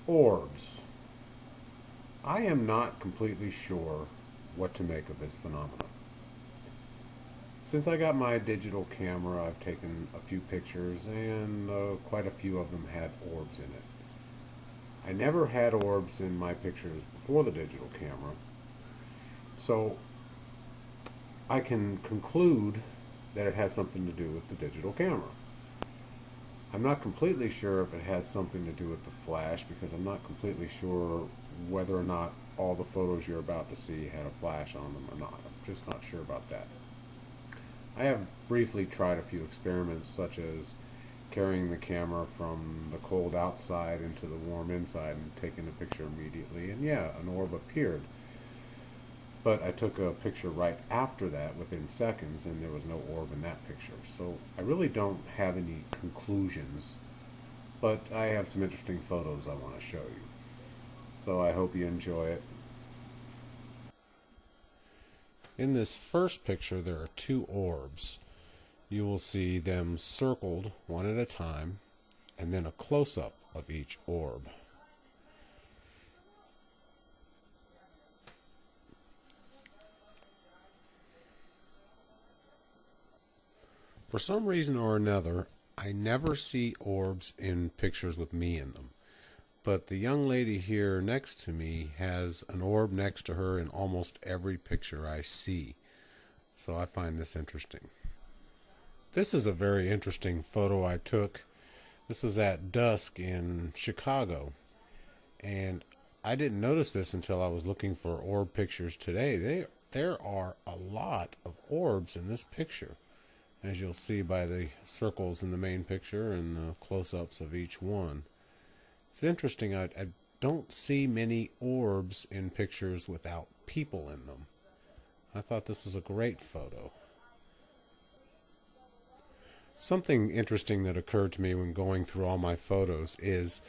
Orbs. I am not completely sure what to make of this phenomenon. Since I got my digital camera, I've taken a few pictures, and quite a few of them had orbs in it. I never had orbs in my pictures before the digital camera, so I can conclude that it has something to do with the digital camera. I'm not completely sure if it has something to do with the flash, because I'm not completely sure whether or not all the photos you're about to see had a flash on them or not. I'm just not sure about that. I have briefly tried a few experiments, such as carrying the camera from the cold outside into the warm inside and taking a picture immediately, and yeah, an orb appeared. But I took a picture right after that, within seconds, and there was no orb in that picture. So I really don't have any conclusions, but I have some interesting photos I want to show you. So I hope you enjoy it. In this first picture, there are two orbs. You will see them circled one at a time, and then a close-up of each orb. For some reason or another, I never see orbs in pictures with me in them. But the young lady here next to me has an orb next to her in almost every picture I see. So I find this interesting. This is a very interesting photo I took. This was at dusk in Chicago. And I didn't notice this until I was looking for orb pictures today. There are a lot of orbs in this picture, as you'll see by the circles in the main picture and the close-ups of each one. It's interesting, I don't see many orbs in pictures without people in them. I thought this was a great photo. Something interesting that occurred to me when going through all my photos is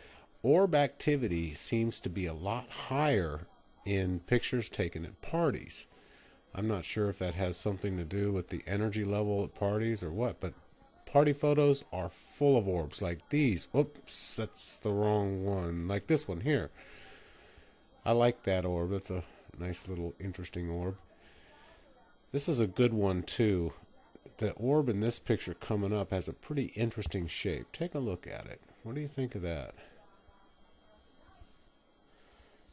orb activity seems to be a lot higher in pictures taken at parties. I'm not sure if that has something to do with the energy level at parties or what, but party photos are full of orbs like these. Oops, that's the wrong one. Like this one here. I like that orb. That's a nice little interesting orb. This is a good one too. The orb in this picture coming up has a pretty interesting shape. Take a look at it. What do you think of that?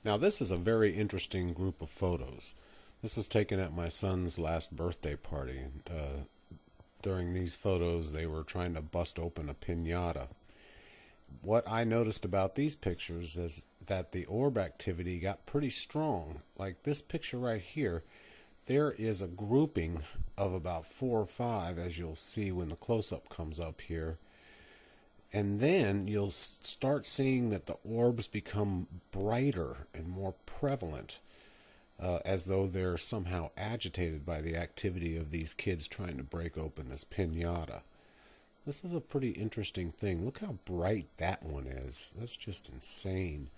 Now this is a very interesting group of photos. This was taken at my son's last birthday party. And, during these photos, they were trying to bust open a piñata. What I noticed about these pictures is that the orb activity got pretty strong. Like this picture right here, there is a grouping of about 4 or 5, as you'll see when the close-up comes up here. And then you'll start seeing that the orbs become brighter and more prevalent. As though they're somehow agitated by the activity of these kids trying to break open this piñata. This is a pretty interesting thing. Look how bright that one is. That's just insane.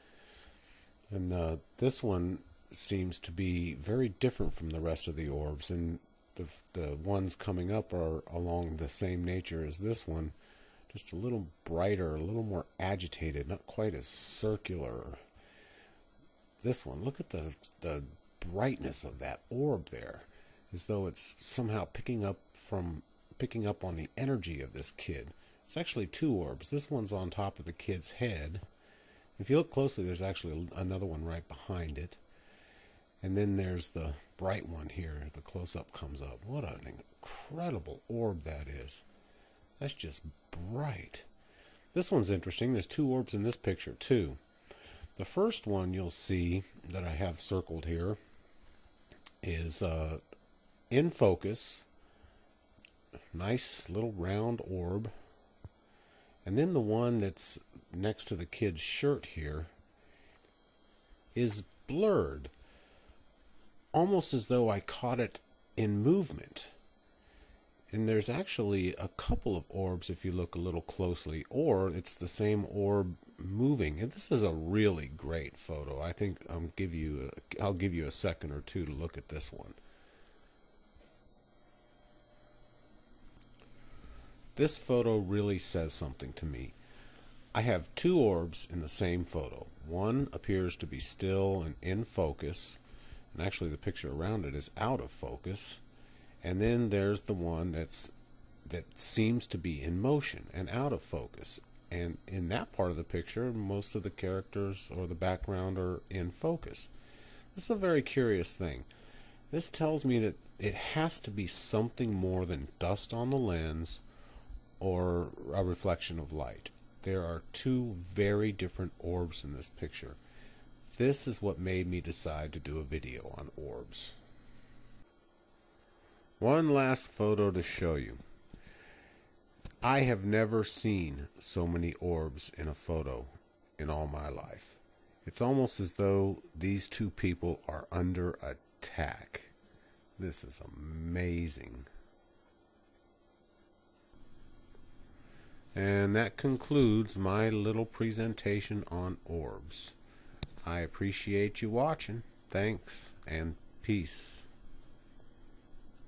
And this one seems to be very different from the rest of the orbs, and the ones coming up are along the same nature as this one, just a little brighter, a little more agitated, not quite as circular. This one, look at the brightness of that orb there, as though it's somehow picking up on the energy of this kid. It's actually 2 orbs. This one's on top of the kid's head. If you look closely, there's actually another one right behind it. And then there's the bright one here. The close-up comes up. What an incredible orb that is. That's just bright. This one's interesting. There's 2 orbs in this picture too. The first one you'll see that I have circled here is in focus, nice little round orb. And then the one that's next to the kid's shirt here is blurred, almost as though I caught it in movement. And there's actually a couple of orbs if you look a little closely, or it's the same orb moving. And this is a really great photo. I think I'll give you a second or two to look at this one. This photo really says something to me. I have 2 orbs in the same photo. One appears to be still and in focus, and actually the picture around it is out of focus. And then there's the one that seems to be in motion and out of focus. And in that part of the picture, most of the characters or the background are in focus. This is a very curious thing. This tells me that it has to be something more than dust on the lens or a reflection of light. There are two very different orbs in this picture. This is what made me decide to do a video on orbs. One last photo to show you. I have never seen so many orbs in a photo in all my life. It's almost as though these two people are under attack. This is amazing. And that concludes my little presentation on orbs. I appreciate you watching. Thanks and peace.